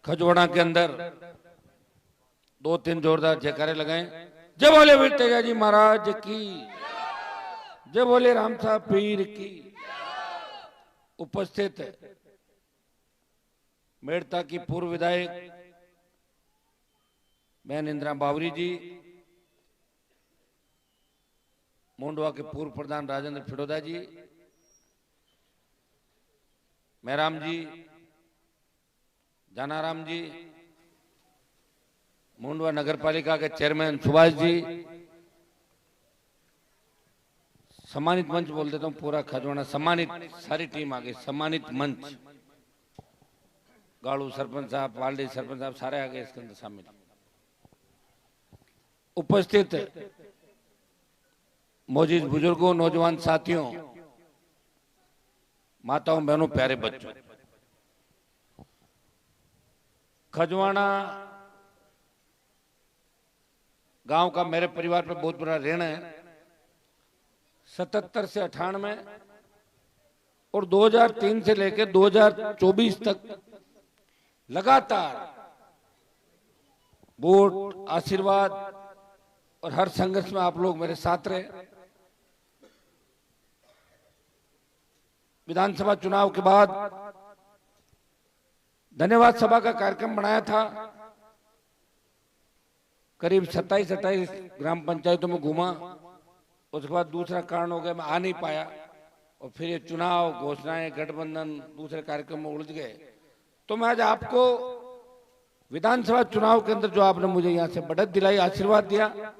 खजवाड़ा के अंदर 2-3 जोरदार जयकारे लगाए। जय बोले वीर तेजाजी महाराज की, जय बोले राम साहब पीर की। उपस्थित मेड़ता की पूर्व विधायक बहन इंदिरा बावरी जी, मुंडवा के पूर्व प्रधान राजेंद्र फिडोदा जी, मेहराम जी, जानाराम जी, मुंडवा नगर पालिका के चेयरमैन सुभाष जी, सम्मानित मंच बोल देता हूं पूरा खजवाड़ा सम्मानित, सारी टीम आ गई, सम्मानित मंच, गाड़ू सरपंच साहब, पालडी सरपंच साहब सारे आ गए इसके अंदर शामिल। उपस्थित मौजूद बुजुर्गों, नौजवान साथियों, माताओं, बहनों, प्यारे बच्चों, खजवाड़ा गांव का मेरे परिवार पर बहुत बड़ा ऋण है। 77 से 98 और 2003 से लेकर 2024 तक लगातार वोट, आशीर्वाद और हर संघर्ष में आप लोग मेरे साथ रहे। विधानसभा चुनाव के बाद धन्यवाद सभा का कार्यक्रम बनाया था। करीब 27-28 ग्राम पंचायतों में घूमा। उसके बाद दूसरा कारण हो गया, मैं आ नहीं पाया और फिर ये चुनाव, घोषणाएं, गठबंधन, दूसरे कार्यक्रम में उलझ गए। तो मैं आज आपको विधानसभा चुनाव के अंदर जो आपने मुझे यहाँ से बढ़त दिलाई, आशीर्वाद दिया,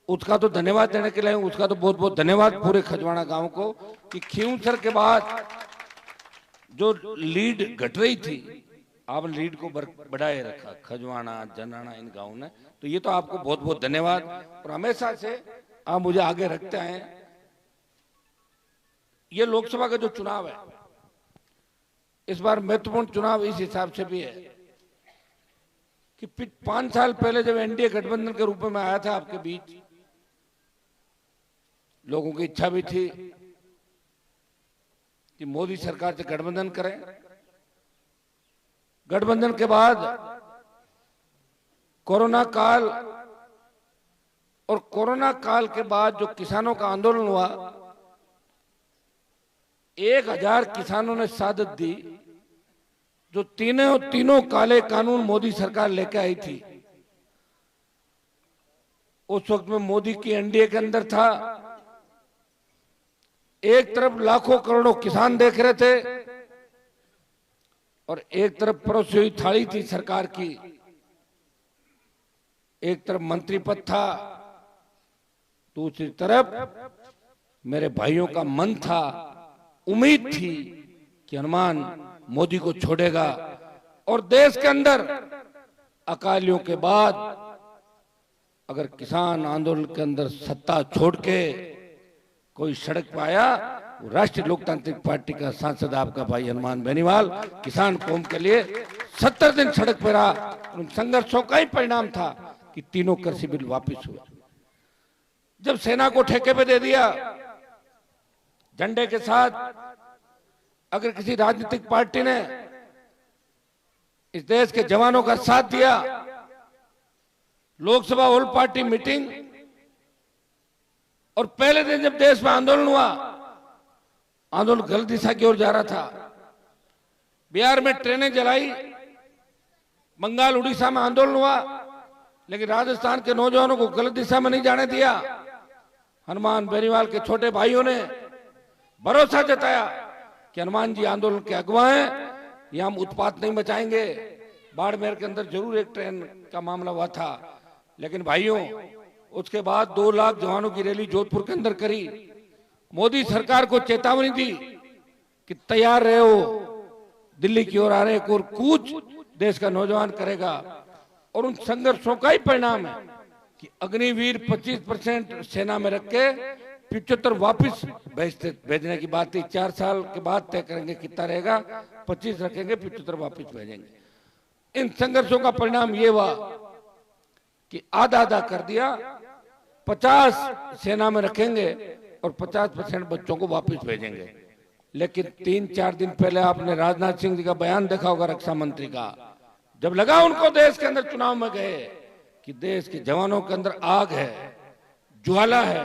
उसका तो धन्यवाद देने के लिए, उसका तो बहुत बहुत धन्यवाद पूरे खजवाड़ा गांव को कि खींवसर के बाद जो लीड घट रही थी, आपने लीड को बढ़ाए रखा, खजवाड़ा, जनाना, इन गाँव ने। तो ये तो आपको बहुत बहुत धन्यवाद। और हमेशा से आप मुझे आगे रखते हैं। ये लोकसभा का जो चुनाव है, इस बार महत्वपूर्ण चुनाव इस हिसाब से भी है कि 5 साल पहले जब एनडीए गठबंधन के रूप में आया था आपके बीच, लोगों की इच्छा भी थी कि मोदी सरकार से गठबंधन करें। गठबंधन के बाद कोरोना काल, और कोरोना काल के बाद जो किसानों का आंदोलन हुआ, 1000 किसानों ने शहादत दी। जो तीनों काले कानून मोदी सरकार लेके आई थी, उस वक्त में मोदी की एनडीए के अंदर था। एक तरफ लाखों करोड़ों किसान देख रहे थे और एक तरफ परोसी हुई थाली थी सरकार की। एक तरफ मंत्री पद था, दूसरी तरफ मेरे भाइयों का मन था, उम्मीद थी कि हनुमान मोदी को छोड़ेगा और देश के अंदर अकालियों के बाद अगर किसान आंदोलन के अंदर सत्ता छोड़ के कोई सड़क पे आया, राष्ट्रीय लोकतांत्रिक पार्टी का सांसद आपका भाई हनुमान बेनीवाल किसान कौम के लिए 70 दिन सड़क पर रहा। उन संघर्षों का ही परिणाम था कि तीनों कृषि बिल वापस हुए। जब सेना को ठेके पे दे दिया, झंडे के साथ अगर किसी राजनीतिक पार्टी ने इस देश के जवानों का साथ दिया, लोकसभा ऑल पार्टी मीटिंग, और पहले दिन जब देश में आंदोलन हुआ, आंदोलन गलत दिशा की ओर जा रहा था। बिहार में ट्रेनें जलाई, बंगाल, उड़ीसा में आंदोलन हुआ, लेकिन राजस्थान के नौजवानों को गलत दिशा में नहीं जाने दिया। हनुमान बेनीवाल के छोटे भाइयों ने भरोसा जताया कि हनुमान जी आंदोलन के अगुवा हैं, ये हम उत्पात नहीं मचाएंगे। बाड़मेर के अंदर जरूर एक ट्रेन का मामला हुआ था, लेकिन भाइयों उसके बाद 2 लाख जवानों की रैली जोधपुर के अंदर करी। मोदी सरकार को चेतावनी दी कि तैयार रहे हो, दिल्ली की ओर आ रहे, एक और कूच देश का नौजवान करेगा। और उन संघर्षों का ही परिणाम है कि अग्निवीर 25% सेना में रख के 75 वापिस भेजने की बात थी। 4 साल के बाद तय करेंगे कितना रहेगा, 25 रखेंगे, 75 वापिस भेजेंगे। इन संघर्षों का परिणाम ये हुआ कि आधा आधा कर दिया, 50 सेना में रखेंगे और 50% बच्चों को वापस भेजेंगे। लेकिन 3-4 दिन पहले आपने राजनाथ सिंह जी का बयान देखा होगा, रक्षा मंत्री का, जब लगा उनको देश के अंदर चुनाव में गए कि देश के जवानों के अंदर आग है, ज्वाला है,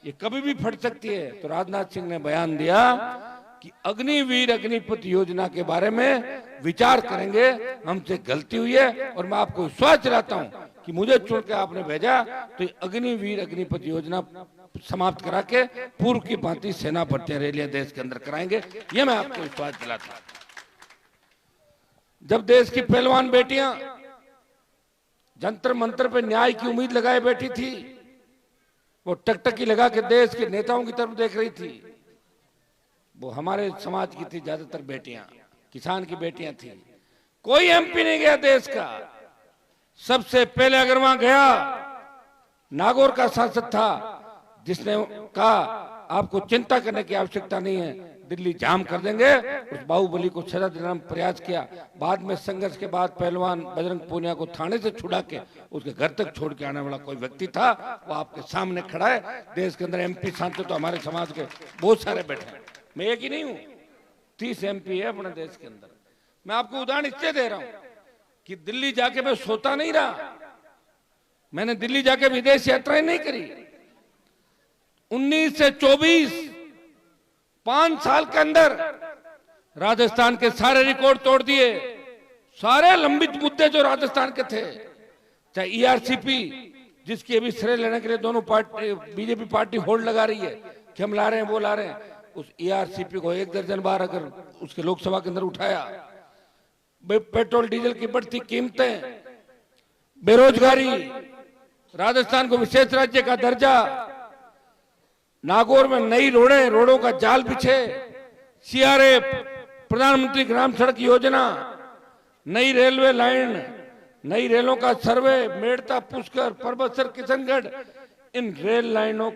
ये कभी भी फट सकती है, तो राजनाथ सिंह ने बयान दिया कि अग्निवीर अग्निपथ योजना के बारे में विचार करेंगे, हमसे गलती हुई है और मैं आपको विश्वास दिलाता हूं कि मुझे चुन के आपने भेजा तो अग्निवीर अग्निपथ योजना समाप्त करा के पूर्व की भांति सेना भर्तियां रैलियां देश के अंदर कराएंगे, ये मैं आपको विश्वास दिलाता हूं। जब देश की पहलवान बेटियां जंतर मंतर पे न्याय की उम्मीद लगाए बैठी थी, वो टकटकी लगा के देश के नेताओं की तरफ देख रही थी, वो हमारे समाज की थी, ज्यादातर बेटियां किसान की बेटियां थी। कोई एमपी नहीं गया देश का। सबसे पहले अगर वहां गया नागौर का सांसद था, जिसने कहा आपको चिंता करने की आवश्यकता नहीं है, दिल्ली जाम कर देंगे। उस बाहुबली को सजा दिलाने का प्रयास किया। बाद में संघर्ष के बाद पहलवान बजरंग पूनिया को थाने से छुड़ा के उसके घर तक छोड़ के आने वाला कोई व्यक्ति था, वो आपके सामने खड़ा है। देश के अंदर एमपी सांसद तो हमारे समाज के बहुत सारे बैठे हैं, मैं एक ही नहीं हूं, 30 एमपी है अपने देश के अंदर। मैं आपको उदाहरण इससे दे रहा हूं कि दिल्ली जाके मैं सोता नहीं रहा, मैंने दिल्ली जाके विदेश यात्राएं नहीं करी। 19 से 24 5 साल के अंदर राजस्थान के सारे रिकॉर्ड तोड़ दिए। सारे लंबित मुद्दे जो राजस्थान के थे, चाहे ईआरसीपी जिसकी अभी श्रेय लेने के लिए दोनों पार्टी बीजेपी पार्टी होल्ड लगा रही है कि हम ला रहे हैं वो ला रहे हैं, उस ईआरसीपी को 1 दर्जन बार अगर उसके लोकसभा के अंदर उठाया। पेट्रोल डीजल की बढ़ती कीमतें, बेरोजगारी, राजस्थान को विशेष राज्य का दर्जा, नागौर में नई रोडों का जाल बिछे, सीआरएफ, प्रधानमंत्री ग्राम सड़क योजना, नई रेलवे लाइन, नई रेलों का सर्वे, मेड़ता पुष्कर परबतसर किशनगढ़, इन रेल लाइनों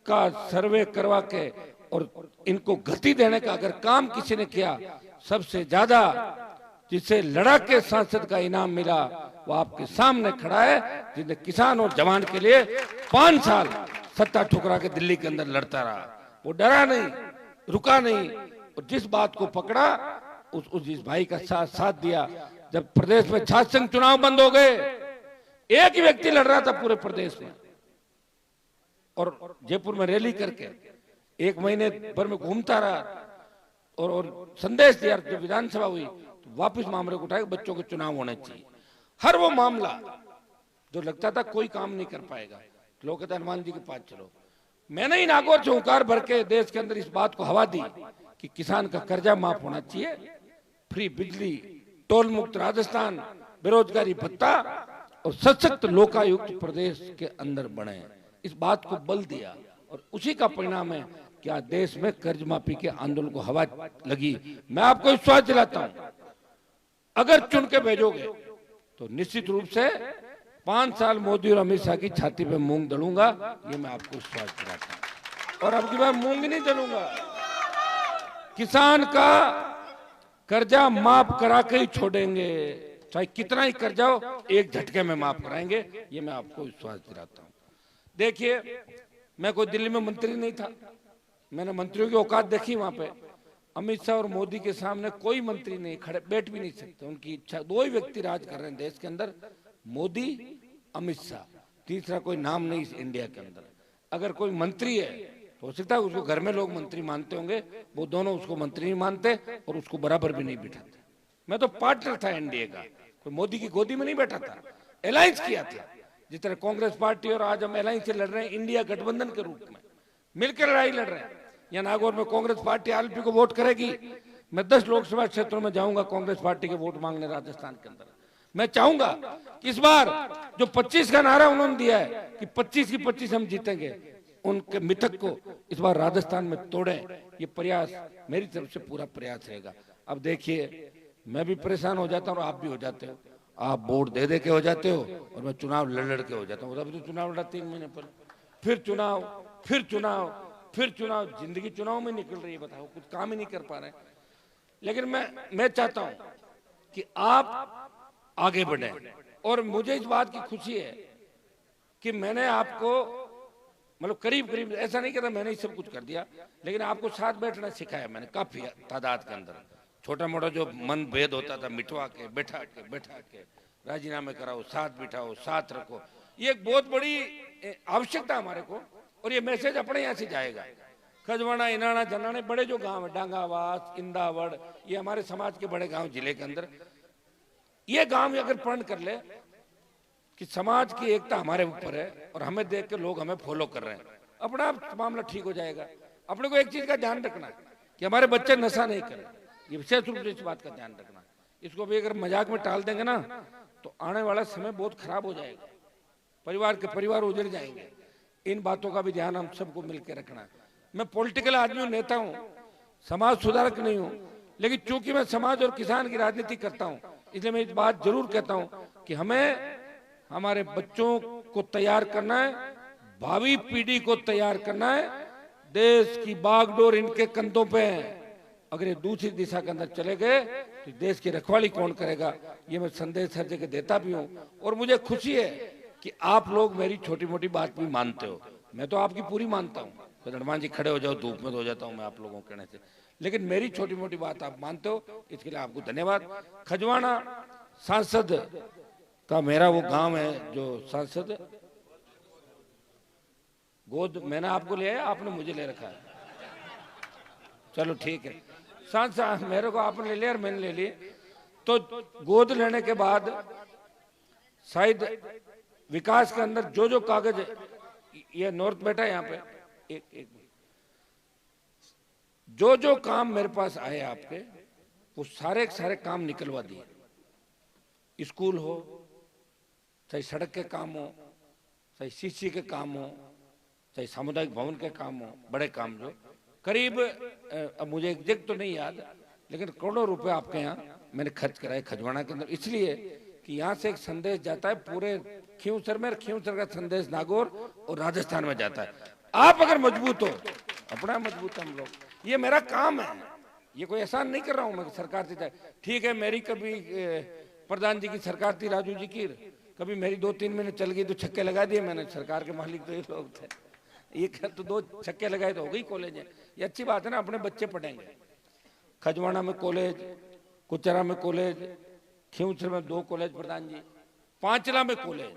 का सर्वे करवा के और इनको गति देने का अगर काम किसी ने किया, सबसे ज्यादा जिसे लड़ा के सांसद का इनाम मिला वो आपके सामने खड़ा है, जिसने किसान और जवान के लिए 5 साल सत्ता ठुकरा के दिल्ली के अंदर लड़ता रहा। वो डरा नहीं, रुका नहीं, और जिस बात को पकड़ा उस भाई का साथ दिया। जब प्रदेश में छात्र संघ चुनाव बंद हो गए, एक ही व्यक्ति लड़ रहा था पूरे प्रदेश में, और जयपुर में रैली करके 1 महीने भर में घूमता रहा और संदेश दिया। जब विधानसभा हुई तो वापस मामले को उठाए, बच्चों के चुनाव होने चाहिए। हर वो मामला जो लगता था कोई काम नहीं कर पाएगा, लोग कहते हनुमान जी के पास चलो। मैंने ही नागौर से हुंकार भर के देश के अंदर इस बात को हवा दी कि किसान का कर्जा माफ होना चाहिए, फ्री बिजली, टोल मुक्त राजस्थान, बेरोजगारी भत्ता और सशक्त लोकायुक्त प्रदेश के अंदर बने। इस बात को बल दिया और उसी का परिणाम है कि आज देश में कर्ज माफी के आंदोलन को हवा लगी। मैं आपको विश्वास दिलाता हूं, अगर चुन के भेजोगे तो निश्चित रूप से 5 साल मोदी और अमित शाह की छाती पे मूंग दलूंगा, ये मैं आपको विश्वास दिलाता हूं। और अब की बार मूंग नहीं दलूंगा, किसान का कर्जा माफ करा के ही छोड़ेंगे, चाहे कितना ही कर्जा हो, एक झटके में माफ कराएंगे, ये मैं आपको विश्वास दिलाता हूं। देखिए, मैं कोई दिल्ली में मंत्री नहीं था, मैंने मंत्रियों की औकात देखी। वहां पे अमित शाह और मोदी के सामने कोई मंत्री नहीं खड़े, बैठ भी नहीं सकते, उनकी इच्छा। 2 ही व्यक्ति राज कर रहे हैं देश के अंदर, मोदी, अमित शाह, तीसरा कोई नाम नहीं इस इंडिया के अंदर। अगर कोई मंत्री है तो हो सकता है उसको घर में लोग मंत्री मानते होंगे, वो दोनों उसको मंत्री नहीं मानते और उसको बराबर भी नहीं बिठाते। मैं तो पार्टनर था एनडीए का, कोई मोदी की गोदी में नहीं बैठा था, अलायंस किया था। जिस तरह कांग्रेस पार्टी और आज हम अलायंस से लड़ रहे हैं, इंडिया गठबंधन के रूप में मिलकर लड़ाई लड़ रहे हैं। या नागौर में कांग्रेस पार्टी आरएलपी को वोट करेगी, मैं 10 लोकसभा क्षेत्रों में जाऊंगा कांग्रेस पार्टी के वोट मांगने राजस्थान के अंदर। मैं चाहूंगा कि इस बार जो 25 का नारा उन्होंने दिया है कि 25 की 25 हम जीतेंगे, उनके मिथक को इस बार राजस्थान में तोड़ें। ये प्रयास मेरी तरफ से पूरा प्रयास रहेगा। अब देखिए, मैं भी परेशान हो जाता हूँ और आप भी हो जाते हो। आप वोट दे दे के हो जाते हो और मैं चुनाव लड़ के हो जाता हूँ। अभी तो चुनाव लड़ा 3 महीने पहले, फिर चुनाव, फिर चुनाव, फिर चुनाव, जिंदगी चुनाव में निकल रही है। बताओ, कुछ काम ही नहीं कर पा रहे। लेकिन मैं चाहता हूं कि आप आगे बढ़े, और मुझे इस बात की खुशी है कि मैंने आपको मतलब करीब ऐसा नहीं कहता मैंने ही सब कुछ कर दिया, लेकिन आपको साथ बैठना सिखाया मैंने काफी तादाद के अंदर। छोटा मोटा जो मन भेद होता था मिटवा के बैठा के राजीनामे कराओ, साथ बिठाओ, साथ रखो। ये एक बहुत बड़ी आवश्यकता हमारे को, और ये मैसेज अपने यहाँ से जाएगा। खजवाना, इनाना, जनाने बड़े जो गांव है, डांगावास, इंदावड़, ये हमारे समाज के बड़े गांव जिले के अंदर, ये गांव अगर प्रण कर ले कि समाज की एकता हमारे ऊपर है और हमें देख के लोग हमें फॉलो कर रहे हैं, अपना आप मामला ठीक हो जाएगा। अपने को एक चीज का ध्यान रखना है कि हमारे बच्चे नशा नहीं करें, ये विशेष रूप से इस बात का ध्यान रखना। इसको भी अगर मजाक में टाल देंगे ना तो आने वाला समय बहुत खराब हो जाएगा, परिवार उजड़ जाएंगे। इन बातों का भी ध्यान हम सबको मिलकर रखना है। मैं पॉलिटिकल आदमी हूं, नेता हूं, समाज सुधारक नहीं हूं, लेकिन चूंकि मैं समाज और किसान की राजनीति करता हूं, इसलिए मैं इस बात जरूर कहता हूं कि हमें हमारे बच्चों को तैयार करना है, भावी पीढ़ी को तैयार करना है। देश की बागडोर इनके कंधों पे है, अगर ये दूसरी दिशा के अंदर चले गए तो देश की रखवाली कौन करेगा। ये मैं संदेश हर जगह देता भी हूं, और मुझे खुशी है कि आप लोग मेरी छोटी मोटी बात भी मानते हो। मैं तो आपकी पूरी मानता हूं, तो हनुमान जी खड़े हो जाओ, धूप में तो हो जाता हूं मैं आप लोगों के कहने से, लेकिन मेरी छोटी मोटी बात आप मानते हो, इसके लिए आपको धन्यवाद। खजवाना सांसद का मेरा वो गांव है, जो सांसद गोद मैंने आपको लिया है, आपने मुझे ले रखा है, चलो ठीक है। सांसद मेरे को आपने ले लिया और मैंने ले ली, तो गोद लेने के बाद शायद विकास के अंदर जो जो कागज, ये नॉर्थ बैठा है यहाँ पे, एक जो जो काम मेरे पास आए आपके, वो सारे सारे काम निकलवा दिए। स्कूल हो, चाहे सड़क के काम हो, चाहे सीसी के काम हो, चाहे सामुदायिक भवन के काम हो, बड़े काम जो करीब, अब मुझे एग्जैक्ट तो नहीं याद, लेकिन करोड़ों रुपए आपके यहाँ मैंने खर्च कराए खजवाना के अंदर, इसलिए कि यहाँ से एक संदेश जाता है पूरे खींवसर में, खींवसर का संदेश नागौर और राजस्थान में जाता है। आप अगर मजबूत हो, अपना मजबूत हम लोग, ये मेरा काम है, ये कोई एहसान नहीं कर रहा हूं मैं सरकार से। ठीक है, मेरी कभी प्रधान जी की सरकार थी, राजू जी की, कभी मेरी 2-3 महीने चल गई तो छक्के लगा दिए मैंने, सरकार के मालिक तो ये लोग थे, ये तो 2 छक्के लगाए तो हो गई कॉलेज है। ये अच्छी बात है ना, अपने बच्चे पढ़ेंगे। खजवाना में कॉलेज, कुचरा में कॉलेज, खींवसर में 2 कॉलेज प्रधान जी, पांचला में कॉलेज,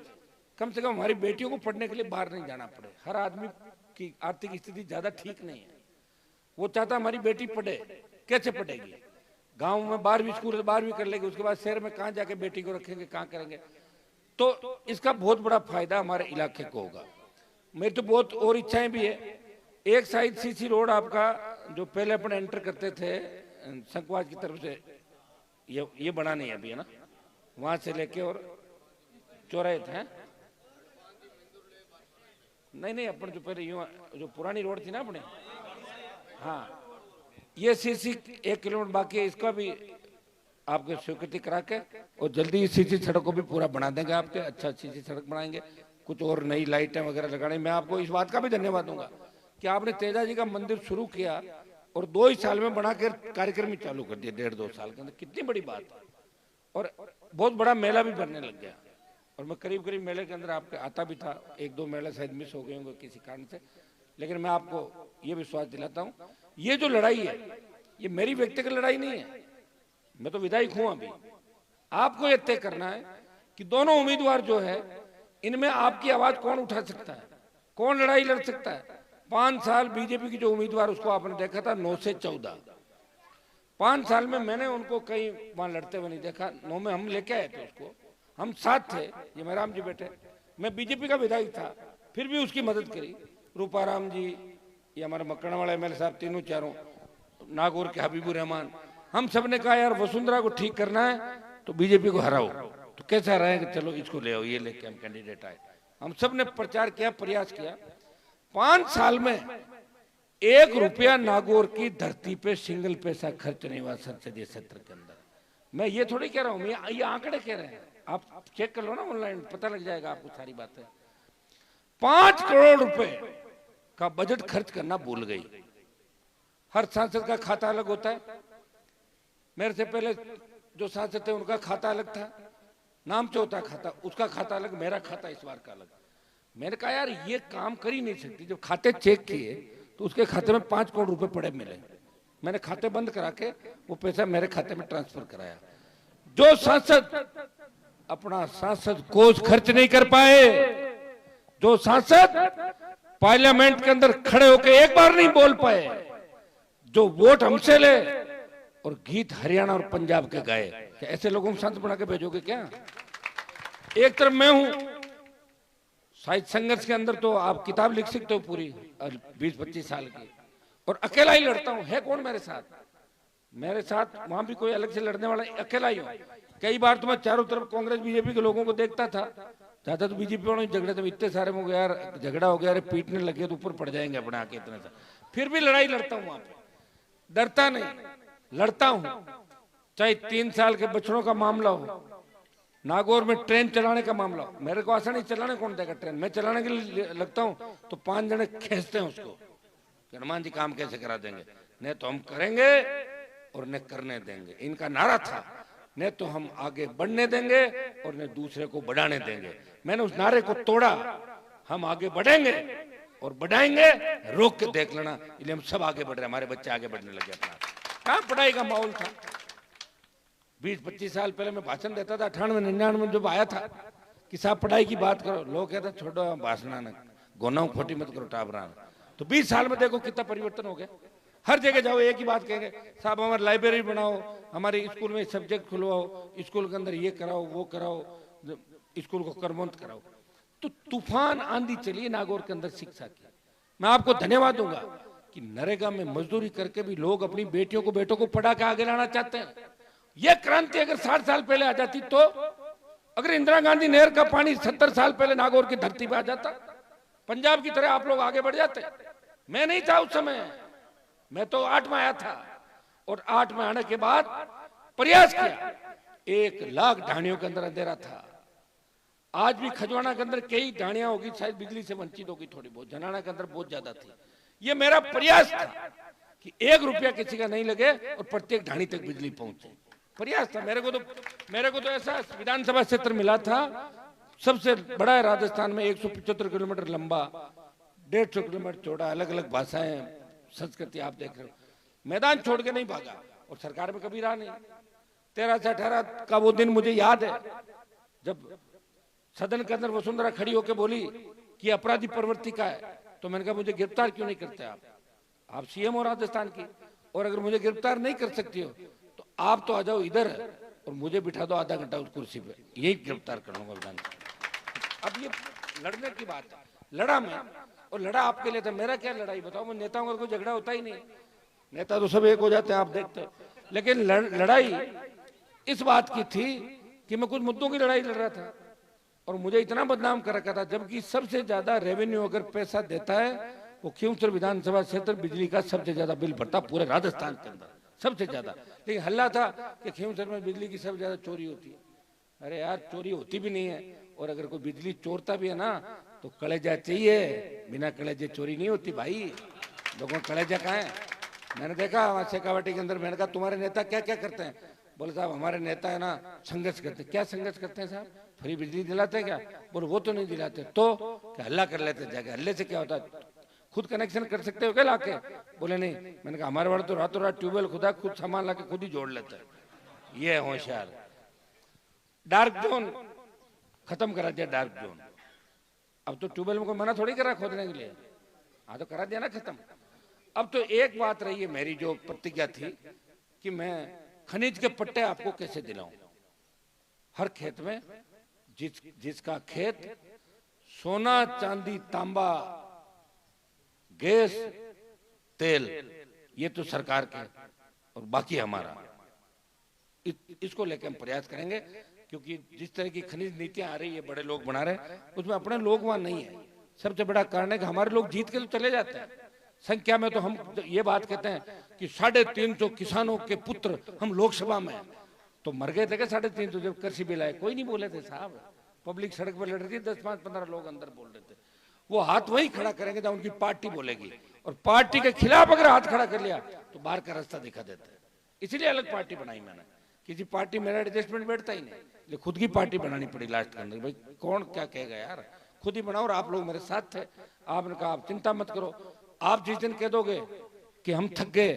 कम से कम हमारी बेटियों को पढ़ने के लिए बाहर नहीं जाना पड़े। हर आदमी की आर्थिक स्थिति ज्यादा ठीक नहीं है, वो चाहता हमारी बेटी पढ़े, कैसे पढ़ेगी? गांव में 12वीं स्कूल है, 12वीं कर लेगी, उसके बाद शहर में कहां जाके बेटी को रखेंगे, कहां करेंगे? तो इसका बहुत बड़ा फायदा हमारे इलाके को होगा। मेरी तो बहुत और इच्छाएं भी है। एक साइड सीसी रोड आपका, जो पहले अपने एंटर करते थे संकवाज की तरफ से, ये बना नहीं अभी है ना, वहां से लेके और चौराहे थे, नहीं अपन जो पहले जो पुरानी रोड थी ना अपने, हाँ, ये सीसी 1 किलोमीटर बाकी है, इसका भी आपके स्वीकृति करा के और जल्दी सीसी सड़क को भी पूरा बना देंगे आपके, अच्छा सीसी सड़क बनाएंगे, कुछ और नई लाइटें वगैरह लगाने। मैं आपको इस बात का भी धन्यवाद दूंगा कि आपने तेजा जी का मंदिर शुरू किया और 2 ही साल में बना कर कार्यक्रम ही चालू कर दिया, 1.5-2 साल के अंदर, कितनी बड़ी बात है। और बहुत बड़ा मेला भी बनने लग गया, और मैं करीब करीब मेले के अंदर आपके आता भी था। 1-2 मेले शायद मिस हो गए होंगे किसी कारण से, लेकिन मैं आपको ये विश्वास दिलाता हूँ, ये जो लड़ाई है ये मेरी व्यक्तिगत लड़ाई नहीं है, मैं तो विधायक हूं अभी। आपको यह तय करना है कि दोनों उम्मीदवार जो है, इनमें आपकी आवाज कौन उठा सकता है, कौन लड़ाई लड़ सकता है। 5 साल बीजेपी की जो उम्मीदवार, उसको आपने देखा था 9 से 14, 5 साल में मैंने उनको कहीं वहां लड़ते हुए नहीं देखा। 9 में हम लेके आए थे उसको, हम साथ थे, ये महराम जी बैठे, मैं बीजेपी का विधायक था, फिर भी उसकी मदद करी। रूपाराम जी, ये हमारे मक्कड़ वाले एमएलए साहब, तीनों चारों, नागौर के हबीबुर रहमान, हम सब ने कहा यार वसुंधरा को ठीक करना है तो बीजेपी को हराओ। तो कैसे हराएंगे, चलो इसको ले आओ, ये लेके हम कैंडिडेट आए। हम सब ने प्रचार किया, प्रयास किया। 5 साल में 1 रुपया नागौर की धरती पे सिंगल पैसा खर्च नहीं हुआ संसदीय सत्र के अंदर। मैं ये थोड़ी कह रहा हूं, ये आंकड़े कह रहे हैं, आप चेक कर लो ना ऑनलाइन, पता लग जाएगा आपको सारी बातें। 5 करोड़ रुपए का बजट खर्च करना भूल गई। हर सांसद का खाता अलग होता है, मेरे से पहले जो सांसद थे उनका खाता अलग था, नाम से होता खाता, उसका खाता अलग, मेरा खाता इस बार का अलग। मैंने कहा यार ये काम कर ही नहीं सकती। जब खाते चेक किए तो उसके खाते में 5 करोड़ रुपए पड़े मिले, मैंने खाते बंद करा के वो पैसा मेरे खाते में ट्रांसफर कराया। जो सांसद अपना सांसद कोष खर्च नहीं कर पाए, जो सांसद पार्लियामेंट के अंदर खड़े होकर एक बार नहीं बोल पाए, जो वोट हमसे ले और गीत हरियाणा और पंजाब के गाए, क्या ऐसे लोगों को सांसद बना के भेजोगे क्या? एक तरफ मैं हूं साहित्य संघर्ष के अंदर, तो आप किताब लिख सकते हो पूरी 20-25 साल की, और अकेला ही लड़ता हूं। है कौन मेरे साथ? मेरे साथ वहां भी कोई अलग से लड़ने वाला, अकेला ही हूं। कई बार तो मैं चारों तरफ कांग्रेस बीजेपी के लोगों को देखता था, ज्यादा तो बीजेपी वालों झगड़े थे, इतने सारे हो गए यार, झगड़ा हो गया, अरे पीटने लगे तो ऊपर पड़ जाएंगे अपने आके, इतने सा फिर भी लड़ाई लड़ता हूं वहां पे, डरता नहीं, लड़ता हूं। चाहे 3 साल के बच्चों का मामला हो, नागौर में ट्रेन चलाने का मामला हो, मेरे को आसानी चलाने कौन देगा ट्रेन? मैं चलाने के लिए लगता हूं तो 5 जने खींचते हैं उसको, हनुमान जी काम कैसे करा देंगे, नहीं तो हम करेंगे और न करने देंगे। इनका नारा था, न तो हम आगे बढ़ने देंगे और न दूसरे को बढ़ाने देंगे। मैंने उस नारे को तोड़ा, हम आगे बढ़ेंगे और बढ़ाएंगे, रोक के देख लेना। इसलिए हम सब आगे बढ़ रहे हैं, हमारे बच्चे आगे बढ़ने लगे। अपना कहां पढ़ाई का माहौल था? 20-25 साल पहले मैं भाषण देता था, 98-99 में जब आया था कि साहब पढ़ाई की बात करो, लोग कहते छोड़ो भाषण न गोना खोटी मत करो टाबरा। तो 20 साल में देखो कितना परिवर्तन हो गया। हर जगह जाओ एक ही बात कहेंगे, साहब हमारी लाइब्रेरी बनाओ, हमारे स्कूल में सब्जेक्ट खुलवाओ, स्कूल के अंदर ये कराओ वो कराओ, स्कूल को कर्मोन्त कराओ। तो तूफान आंधी चली नागौर के अंदर शिक्षा की। मैं आपको धन्यवाद दूंगा कि नरेगा में मजदूरी करके भी लोग अपनी बेटियों को बेटों को पढ़ा के आगे लाना चाहते हैं। यह क्रांति अगर 60 साल पहले आ जाती, तो अगर इंदिरा गांधी नहर का पानी 70 साल पहले नागौर की धरती पे आ जाता, पंजाब की तरह आप लोग आगे बढ़ जाते। मैं नहीं था उस समय, मैं तो 8 में आया था, और 8 में आने के बाद प्रयास किया। 1 लाख ढाणियों के अंदर अंधेरा था। आज भी खजवाना के अंदर कई ढाणियां होगी शायद बिजली से वंचित होगी थोड़ी बहुत, जनाना के अंदर बहुत ज्यादा थी। ये मेरा प्रयास था कि 1 रुपया किसी का नहीं लगे और प्रत्येक ढाणी तक बिजली पहुंचे। प्रयास था मेरे को तो ऐसा विधानसभा क्षेत्र मिला था, सबसे बड़ा है राजस्थान में, 175 किलोमीटर लंबा, 150 किलोमीटर चौड़ा, अलग अलग भाषाएं, संस्कृति आप देख रहे हो। मैदान छोड़ के नहीं भागा और सरकार में कभी रहा नहीं। 13 से 18 का वो दिन मुझे याद है जब सदन के अंदर वसुंधरा खड़ी होकर बोली कि अपराधी प्रवृत्ति का है, तो मैंने कहा मुझे गिरफ्तार क्यों नहीं करते आप सीएम हो राजस्थान की, और अगर मुझे गिरफ्तार नहीं कर सकती हो तो आप तो आ जाओ इधर और मुझे बिठा दो आधा घंटा उस कुर्सी पे, यही गिरफ्तार कर लूंगा विधानसभा। अब ये लड़ने की बात है, लड़ा मैं, और लड़ा आपके लिए था। मेरा क्या लड़ाई बताओ, मैं नेताओं का कोई झगड़ा होता ही नहीं, नेता तो सब एक हो जाते हैं आप देखते हैं। लेकिन लड़ाई इस बात की थी कि मैं कुछ मुद्दों की लड़ाई लड़ रहा था और मुझे इतना बदनाम कर रखा था, जबकि सबसे ज्यादा रेवेन्यू अगर पैसा देता है वो खींवसर विधानसभा क्षेत्र बिजली का सबसे ज्यादा बिल भरता पूरे राजस्थान के अंदर, सबसे ज्यादा। लेकिन हल्ला था कि खींवसर में बिजली की सबसे ज्यादा चोरी होती है। अरे यार चोरी होती भी नहीं है, और अगर कोई बिजली चोरता भी है ना तो कलेजा चाहिए, बिना कलेजे चोरी नहीं होती भाई। लोगों कलेजा कहाँ है? मैंने देखा वहां शेखावाटी के अंदर, मैंने कहा तुम्हारे नेता क्या क्या करते हैं? बोले साहब हमारे नेता है ना संघर्ष करते हैं। क्या संघर्ष करते हैं साहब? फ्री बिजली दिलाते हैं क्या? बोले वो तो नहीं दिलाते, तो क्या हल्ला कर लेते हैं जाके? हल्ले से क्या होता है? खुद कनेक्शन कर सकते हो क्या लाके? बोले नहीं। मैंने कहा हमारे वाले तो रातों रात ट्यूबवेल खुदा खुद सामान लाके खुद ही जोड़ लेते हैं, ये है होशियार। डार्क जोन खत्म करा दिया, डार्क जोन। अब तो ट्यूबवेल में कोई मना थोड़ी कर रहा खोदने के लिए, हाँ तो करा दिया ना खत्म। अब तो एक बात रही है मेरी जो प्रतिज्ञा थी कि मैं खनिज के पट्टे आपको कैसे दिलाऊं। हर खेत में जिसका खेत सोना चांदी तांबा गैस तेल, ये तो सरकार के और बाकी हमारा, इसको लेकर हम प्रयास करेंगे। क्योंकि जिस तरह की खनिज नीतियां आ रही है, बड़े लोग बना रहे हैं, उसमें अपने लोग वहां नहीं है। सबसे बड़ा कारण है कि हमारे लोग जीत के तो चले जाते हैं संख्या में। तो हम ये बात कहते हैं कि 350 किसानों के पुत्र हम लोकसभा में, तो मर गए थे क्या 350 जब कृषि बिल आए? कोई नहीं बोले थे साहब। पब्लिक सड़क पर लड़ रही थी, 10-15 लोग अंदर बोल रहे थे। वो हाथ वही खड़ा करेंगे जब उनकी पार्टी बोलेगी, और पार्टी के खिलाफ अगर हाथ खड़ा कर लिया तो बाहर का रास्ता दिखा देते हैं। इसलिए अलग पार्टी बनाई मैंने। किसी पार्टी मेरा एडजस्टमेंट बैठता ही नहीं, लेकिन खुद की पार्टी बनानी पड़ी लास्ट के अंदर। भाई कौन क्या कहेगा यार, खुद ही बनाओ। और आप लोग मेरे साथ थे, आपने कहा आप चिंता मत करो, आप जिस दिन कह दोगे कि हम थक गए,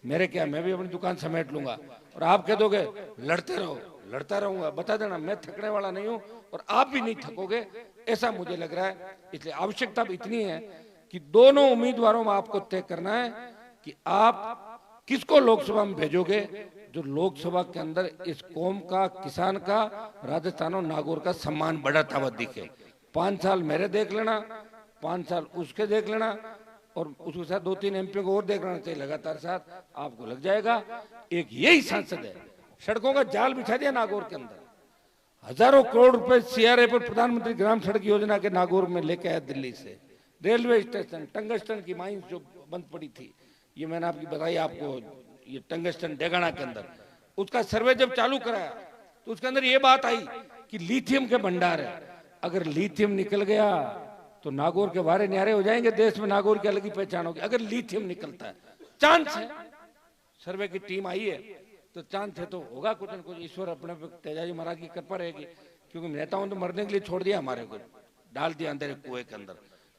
मेरे क्या, मैं भी अपनी दुकान समेट लूंगा, और आप कह दोगे लड़ते रहो, लड़ता रहूंगा, बता देना मैं थकने वाला नहीं हूं और आप भी नहीं थकोगे, ऐसा मुझे लग रहा है। इसलिए आवश्यकता अब इतनी है कि दोनों उम्मीदवारों में आपको तय करना है कि आप किसको लोकसभा में भेजोगे, जो लोकसभा के अंदर इस कौम का, किसान का, राजस्थान और नागौर का सम्मान बढ़ाता हुआ दिखे। 5 साल मेरे देख लेना, 5 साल उसके देख लेना, और उसके साथ 2-3 एमपी को और देख लेना चाहिए लगातार, साथ आपको लग जाएगा। एक यही सांसद है, सड़कों का जाल बिछा दिया नागौर के अंदर, हजारों करोड़ रुपए सीआरए पर प्रधानमंत्री ग्राम सड़क योजना के नागौर में लेके आया दिल्ली से। रेलवे स्टेशन, टंगस्टन की माइंस जो बंद पड़ी थी, ये मैंने आपकी बताई आपको, ये टंगस्टन डेगाना के अंदर, उसका सर्वे जब चालू कराया तो उसके अंदर ये बात आई कि लिथियम के भंडार है, अगर लिथियम निकल गया तो नागौर के वारे न्यारे हो जाएंगे, देश में नागौर की अलग ही पहचान होगी। अगर लिथियम निकलता है, चांस है, सर्वे की टीम आई है तो चांस है, तो होगा कुछ न कुछ। ईश्वर अपने पे, तेजाजी महाराज की कृपा रहेगी, क्योंकि नेताओं ने मरने के लिए छोड़ दिया हमारे को, डाल दिया अंदर कुएं के अंदर,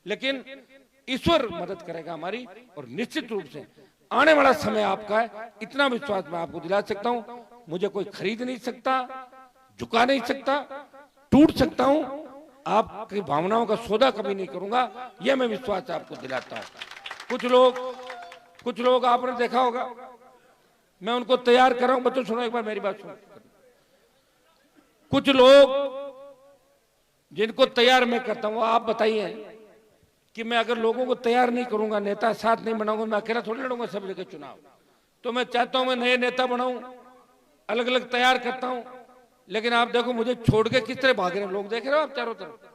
लेकिन ईश्वर मदद करेगा हमारी, और निश्चित रूप से आने वाला समय आपका है, इतना विश्वास मैं आपको दिला सकता हूं। मुझे कोई खरीद नहीं सकता, झुका नहीं सकता, टूट सकता हूं, आपकी भावनाओं का सौदा कभी नहीं करूंगा, यह मैं विश्वास आपको दिलाता हूं। कुछ लोग आपने देखा होगा, मैं उनको तैयार कर रहा हूं, बच्चों सुनो एक बार मेरी बात सुनो। कुछ लोग जिनको तैयार मैं करता हूं, आप बताइए कि मैं अगर लोगों को तैयार नहीं करूंगा, नेता साथ नहीं बनाऊंगा, मैं अकेला थोड़ी लड़ूंगा सब जगह चुनाव। तो मैं चाहता हूं मैं नए नेता बनाऊं, अलग अलग तैयार करता हूं, लेकिन आप देखो मुझे छोड़ के किस तरह भाग रहे हैं लोग, देख रहे हो आप चारों तरफ,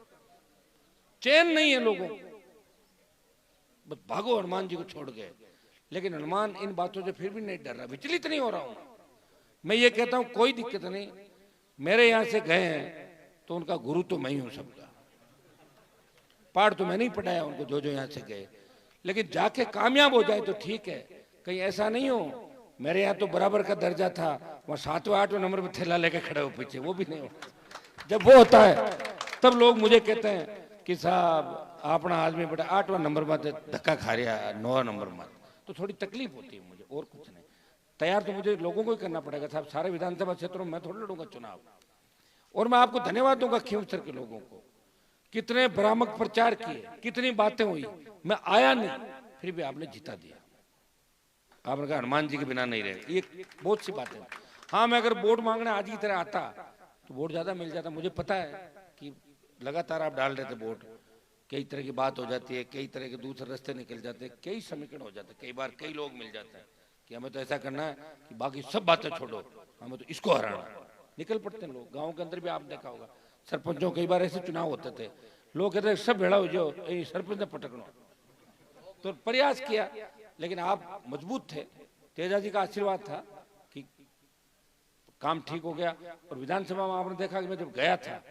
चैन नहीं है लोगों, बस भागो हनुमान जी को छोड़ गए। लेकिन हनुमान इन बातों से फिर भी नहीं डर रहा, विचलित नहीं हो रहा हूं। मैं ये कहता हूं कोई दिक्कत नहीं, मेरे यहां से गए हैं तो उनका गुरु तो मैं ही हूं सबका, पाठ तो मैं नहीं पढ़ाया उनको, जो जो यहां से गए, लेकिन जाके कामयाब हो जाए तो ठीक है। कहीं ऐसा नहीं हो, मेरे यहाँ तो बराबर का दर्जा था, वहां 7वें 8वें नंबर पे थैला लेके खड़े हो पीछे, वो भी नहीं हो। जब वो होता है तब लोग मुझे कहते हैं कि साहब अपना आदमी बेटा 8वां नंबर में धक्का खा रहा है, 9वां नंबर में, तो थोड़ी तकलीफ होती है मुझे, और कुछ नहीं। तैयार तो मुझे लोगों को ही करना पड़ेगा साहब, सारे विधानसभा क्षेत्रों में मैं थोड़ी लड़ूंगा चुनाव। और मैं आपको धन्यवाद दूंगा खींवसर के लोगों को, कितने भ्रामक प्रचार किए, कितनी बातें हुई, मैं आया नहीं, फिर भी आपने जिता दिया। आपने कहा हनुमान जी के बिना नहीं रहे, ये बहुत सी बातें। हाँ, मैं अगर वोट मांगने आज की तरह आता तो वोट ज्यादा मिल जाता, मुझे पता है कि लगातार आप डाल रहे थे वोट, कई तरह की बात हो जाती है, कई तरह के दूसरे रास्ते निकल जाते हैं, कई समीकरण हो जाते हैं, कई बार कई लोग मिल जाते हैं कि हमें तो ऐसा करना है कि बाकी सब बातें छोड़ो, हमें तो इसको हराना, निकल पड़ते हैं लोग। गाँव के अंदर भी आप देखा होगा, सरपंचों कई बार ऐसे चुनाव होते थे, लोग कहते सब भेड़ा हो जाओ, सरपंच ने पटकना, तो प्रयास किया, लेकिन आप मजबूत थे, तेजाजी का आशीर्वाद था कि काम ठीक हो गया। और विधानसभा में आपने देखा कि मैं जब गया था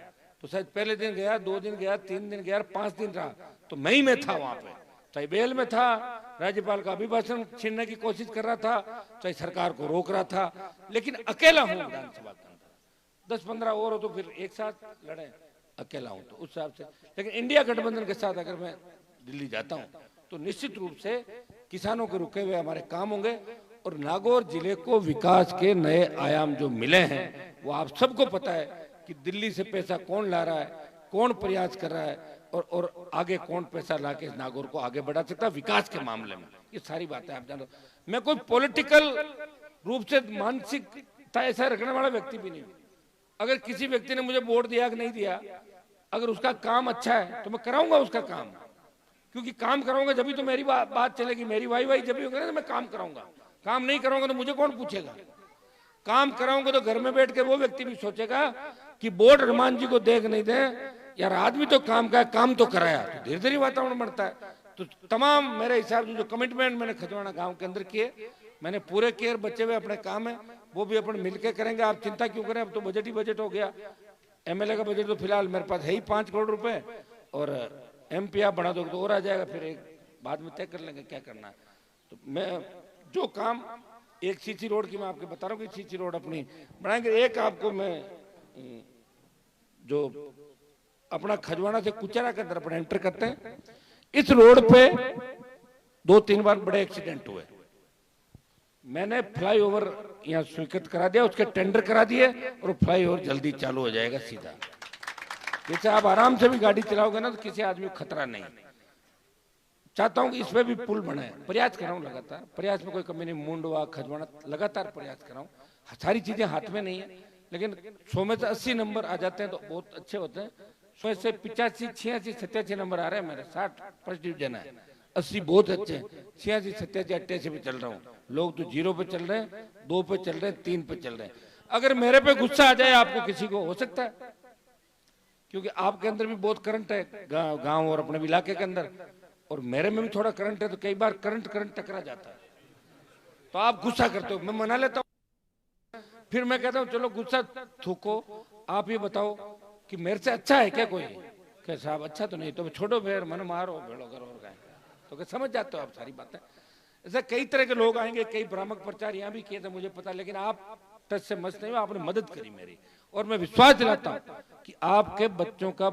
तो शायद पहले दिन गया, 2 दिन गया, 3 दिन गया, 5 दिन रहा, तो मैं ही में था वहां पे, चाहे बेल में था, राज्यपाल का अभिभाषण छीनने की कोशिश कर रहा था, चाहे सरकार को रोक रहा था, लेकिन अकेला हूं विधानसभा के अंदर। 10-15 और हो तो फिर एक साथ लड़े, अकेला हूं तो उस हिसाब से। लेकिन इंडिया गठबंधन के साथ अगर मैं दिल्ली जाता हूं तो निश्चित रूप से किसानों के रुके हुए हमारे काम होंगे, और नागौर जिले को विकास के नए आयाम जो मिले हैं वो आप सबको पता है कि दिल्ली से पैसा कौन ला रहा है, कौन प्रयास कर रहा है, और आगे कौन पैसा लाके नागौर को आगे बढ़ा सकता है विकास के मामले में। ये सारी बातें आप जानो। मैं कोई पॉलिटिकल रूप से मानसिकता ऐसा रखने वाला व्यक्ति भी नहीं हूं। अगर किसी व्यक्ति ने मुझे वोट दिया कि नहीं दिया, अगर उसका काम अच्छा है तो मैं कराऊंगा उसका काम, क्योंकि काम कराऊंगा जब भी तो मेरी बात चलेगी, मेरी वाई जब भी होगी ना तो मैं काम कराऊंगा। काम नहीं कराऊंगा तो मुझे कौन पूछेगा। काम कराऊंगा तो घर में बैठ के वो व्यक्ति भी सोचेगा कि वोट हनुमान जी को देख नहीं दे यार, आदमी तो काम का काम तो कराया, तो धीरे धीरे वातावरण बढ़ता है। तो तमाम मेरे हिसाब से जो कमिटमेंट मैंने खजवाना गांव के अंदर किए, मैंने पूरे केयर, बच्चे हुए अपने काम है वो भी अपन मिलकर करेंगे। आप चिंता क्यों करें, अब तो बजट ही बजट हो गया। एमएलए का बजट तो फिलहाल मेरे पास है ही 5 करोड़ रुपए, और एमपी आप बढ़ा दोगे तो और आ जाएगा, फिर एक बाद में तय कर लेंगे क्या करना है। तो मैं जो काम, एक सीसी रोड की मैं आपको बता रहा हूँ कि सीसी रोड अपनी बनाएंगे। एक आपको मैं जो अपना खजवाना से कुचारा के अंदर अपन एंटर करते हैं, इस रोड पे 2-3 बार बड़े एक्सीडेंट हुए, मैंने फ्लाईओवर यहाँ स्वीकृत करा दिया, उसके टेंडर करा दिए और फ्लाईओवर जल्दी चालू हो जाएगा सीधा। जैसे आप आराम से भी गाड़ी चलाओगे ना तो किसी आदमी को खतरा नहीं। चाहता हूं कि इसमें भी पुल बने, प्रयास कर रहा हूं लगातार, प्रयास में कोई कमी नहीं। मुंडवा खजवाना लगातार प्रयास कर रहा हूं। सारी चीजें हाथ में नहीं है, लेकिन 100 में से 80 नंबर आ जाते हैं तो बहुत अच्छे होते हैं। 100 से 85, 86, 87 नंबर आ रहे हैं मेरे। 60 फर्स्ट डिवीजन है, 80 बहुत अच्छे हैं। 86, 87, 88 पे चल रहा हूँ। लोग तो 0 पे चल रहे हैं, 2 पे चल रहे हैं, 3 पे चल रहे हैं। अगर मेरे पे गुस्सा आ जाए आपको किसी को, हो सकता है, क्योंकि आपके अंदर भी बहुत करंट है गांव और अपने इलाके के अंदर, और मेरे में भी थोड़ा करंट है, तो कई बार करंट टकरा जाता है। तो आप गुस्सा करते हो, मैं मना लेता हूँ, फिर मैं कहता हूँ चलो गुस्सा थूको, आप ये बताओ कि मेरे से अच्छा है क्या कोई? क्या साहब अच्छा तो नहीं, तो छोड़ो फिर, मन मारो भेड़ो करो और गाय। तो क्या समझ जाते हो आप सारी बातें। ऐसे कई तरह के लोग आएंगे, कई भ्रामक प्रचार यहाँ भी किए थे मुझे पता, लेकिन आप टच से मस्त नहीं हो, आपने मदद करी मेरी, और मैं विश्वास दिलाता हूँ कि आपके बच्चों का